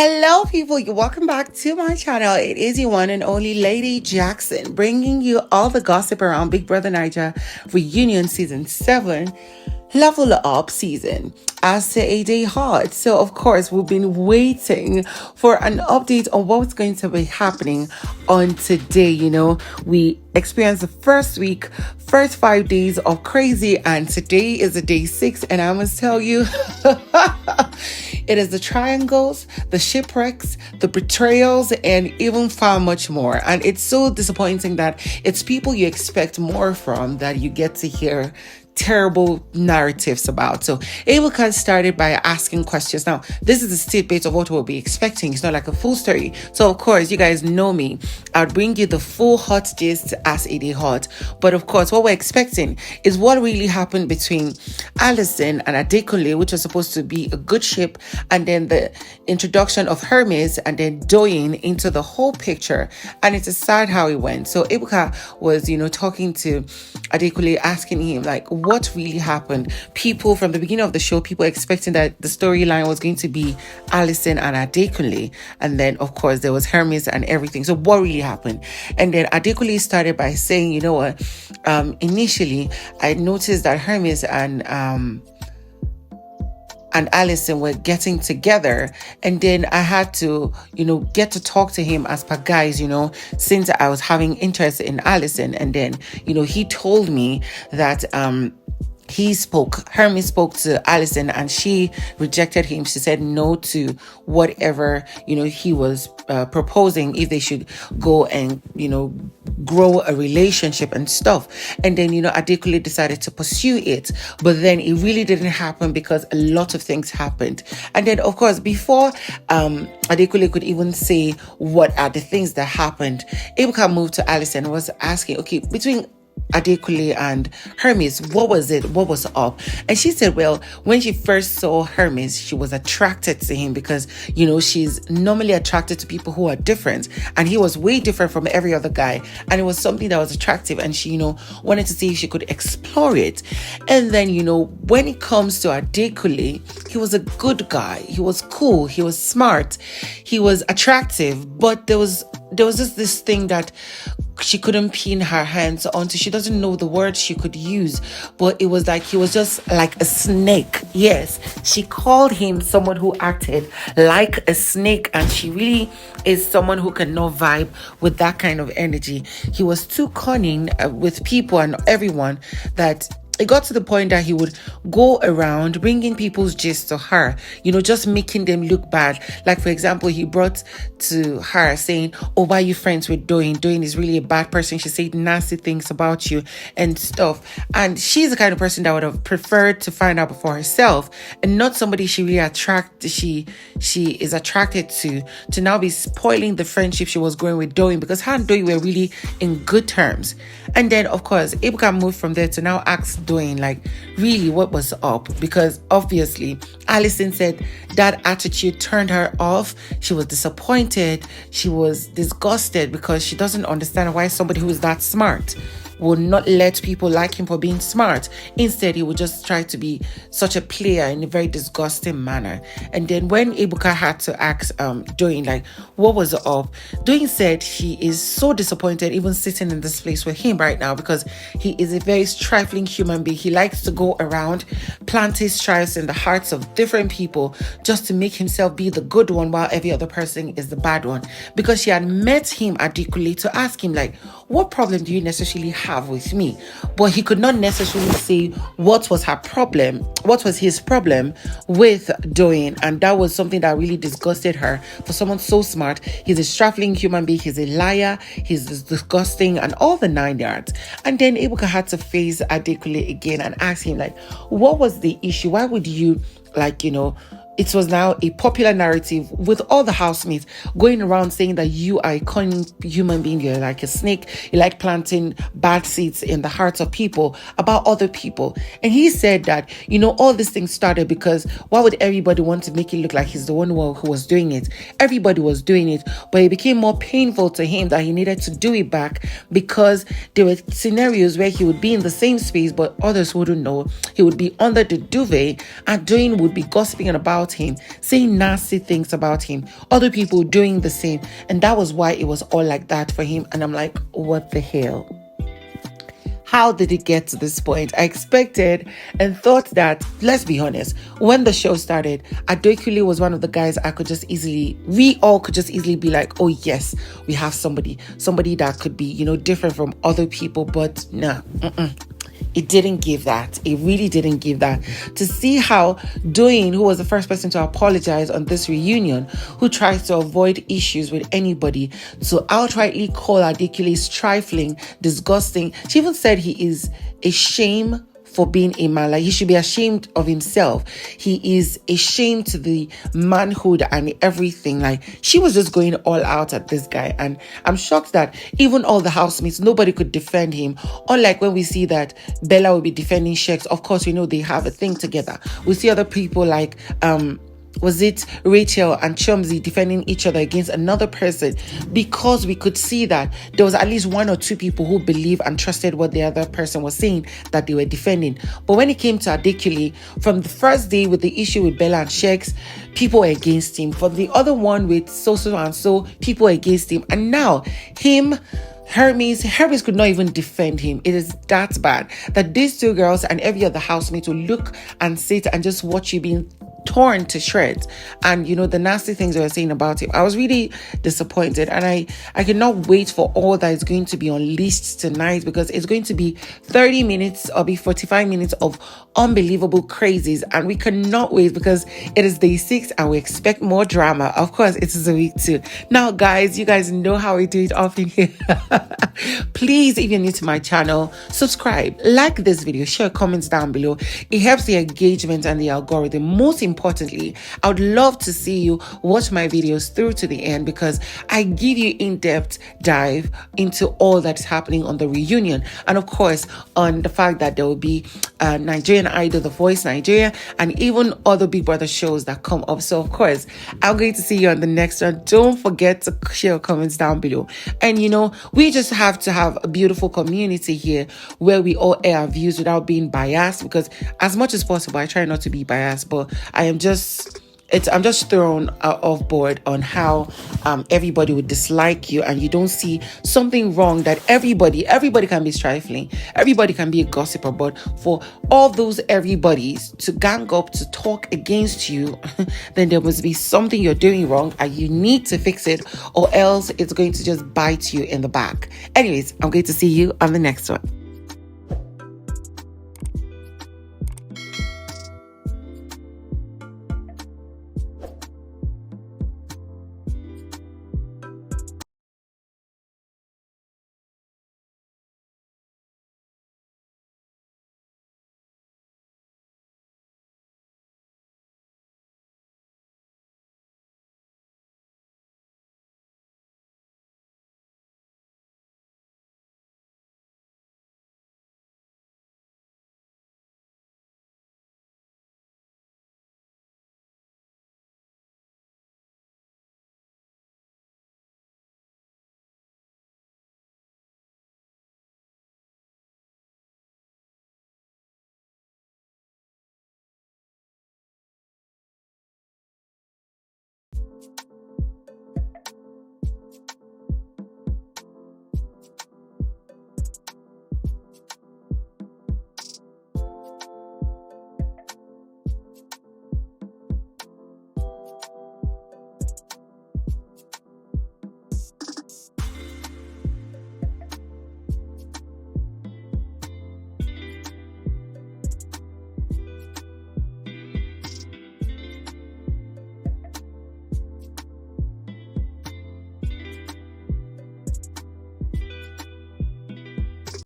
Hello, people. You're welcome back to my channel. It is your one and only Lady Jackson, bringing you all the gossip around Big Brother Naija Reunion Season 7, Level Up Season, as to a day hard. So, of course, we've been waiting for an update on what's going to be happening on today. You know, we experienced the first week, first 5 days of crazy, and today is the day 6, and I must tell you, it is the triangles, the shipwrecks, the betrayals, and even far much more. And it's so disappointing that it's people you expect more from that you get to hear terrible narratives about. So Ebuka started by asking questions. Now, this is a snippet of what we'll be expecting. It's not like a full story. So, of course, you guys know me. I'll bring you the full hot gist as it is hot. But, of course, what we're expecting is what really happened between Allyson and Adekunle, which was supposed to be a good ship, and then the introduction of Hermes and then Doyin into the whole picture. And it's sad how it went. So Ebuka was, talking to Adekunle, asking him, like, what really happened. People from the beginning of the show, people expecting that the storyline was going to be Allyson and Adekunle, and then of course there was Hermes and everything. So what really happened? And then Adekunle started by saying, you know what, initially I noticed that Hermes and Allyson were getting together, and then I had to, get to talk to him as per guys, since I was having interest in Allyson. And then, he told me that Hermes spoke to Allyson and she rejected him. She said no to whatever, he was proposing, if they should go and, grow a relationship and stuff. And then, Adekunle decided to pursue it, but then it really didn't happen because a lot of things happened. And then, of course, before Adekunle could even say what are the things that happened, Ebuka moved to Allyson and was asking, okay, between Adekunle and Hermes, what was it? What was up? And she said, well, when she first saw Hermes, she was attracted to him because, she's normally attracted to people who are different. And he was way different from every other guy. And it was something that was attractive. And she, wanted to see if she could explore it. And then, when it comes to Adekunle, he was a good guy. He was cool. He was smart. He was attractive. But there was just this thing that she couldn't pin her hands onto. She doesn't know the words she could use, but it was like he was just like a snake. Yes, she called him someone who acted like a snake, and she really is someone who cannot vibe with that kind of energy. He was too cunning with people and everyone that it got to the point that he would go around bringing people's gist to her, just making them look bad. Like, for example, he brought to her saying, oh, why are you friends with Doyin? Doyin is really a bad person. She said nasty things about you and stuff. And she's the kind of person that would have preferred to find out for herself, and not somebody she really she is attracted to now be spoiling the friendship she was going with Doyin, because her and Doyin were really in good terms. And then, of course, Ebuka moved from there to now ask Doyin, like, really, what was up? Because obviously Allyson said that attitude turned her off. She was disappointed. She was disgusted because she doesn't understand why somebody who is that smart would not let people like him for being smart. Instead, he would just try to be such a player in a very disgusting manner. And then when Ebuka had to ask Doyin, like, what was up? Doyin said she is so disappointed even sitting in this place with him right now, because he is a very trifling human being. He likes to go around, plant his stripes in the hearts of different people just to make himself be the good one while every other person is the bad one. Because she had met him at Adekunle to ask him, like, what problem do you necessarily have with me? But he could not necessarily say what was her problem, what was his problem with Doyin. And that was something that really disgusted her. For someone so smart, he's a trifling human being, he's a liar, he's disgusting, and all the 9 yards. And then Ebuka had to face Adekunle again and ask him, like, what was the issue? Why would you, it was now a popular narrative with all the housemates going around saying that you are a cunning human being, you're like a snake, you like planting bad seeds in the hearts of people about other people. And he said that, all these things started because why would everybody want to make it look like he's the one who was doing it? Everybody was doing it, but it became more painful to him that he needed to do it back, because there were scenarios where he would be in the same space, but others wouldn't know. He would be under the duvet and Doyin would be gossiping about about him, saying nasty things about him, other people doing the same. And that was why it was all like that for him. And I'm like, what the hell? How did it get to this point? I expected and thought that, let's be honest, when the show started, Adekunle was one of the guys we all could just easily be like, oh yes, we have somebody that could be, different from other people. But nah, it didn't give that. It really didn't give that. To see how Doyin, who was the first person to apologize on this reunion, who tries to avoid issues with anybody, to outrightly call Adekunle trifling, disgusting. She even said he is a shame for being a man. Like, he should be ashamed of himself. He is ashamed to the manhood and everything. Like, she was just going all out at this guy. And I'm shocked that even all the housemates, nobody could defend him. Unlike when we see that Bella will be defending sheggz. Of course, we know they have a thing together. We see other people like, was it Rachel and Chumsy defending each other against another person, because we could see that there was at least one or two people who believed and trusted what the other person was saying that they were defending. But when it came to Adekunle, from the first day with the issue with Bella and sheggz, people were against him. For the other one with so and so, people were against him. And now him, Hermes could not even defend him. It is that bad that these two girls and every other housemate will look and sit and just watch you being torn to shreds. And the nasty things they were saying about him, I was really disappointed. And I cannot wait for all that is going to be unleashed tonight, because it's going to be 30 minutes or be 45 minutes of unbelievable crazies. And we cannot wait, because it is day 6 and we expect more drama. Of course, it is a week 2. Now, guys, you guys know how we do it often here. Please, if you're new to my channel, subscribe, like this video, share comments down below. It helps the engagement and the algorithm. Most importantly, I would love to see you watch my videos through to the end, because I give you in-depth dive into all that's happening on the reunion, and of course on the fact that there will be Nigerian Idol, The Voice Nigeria, and even other Big Brother shows that come up. So of course, I'm going to see you on the next one. Don't forget to share your comments down below. And we just have to have a beautiful community here where we all air our views without being biased, because as much as possible I try not to be biased, but I'm just thrown off board on how everybody would dislike you, and you don't see something wrong that everybody can be trifling, everybody can be a gossiper, but for all those everybody's to gang up to talk against you, then there must be something you're doing wrong and you need to fix it, or else it's going to just bite you in the back. Anyways, I'm going to see you on the next one.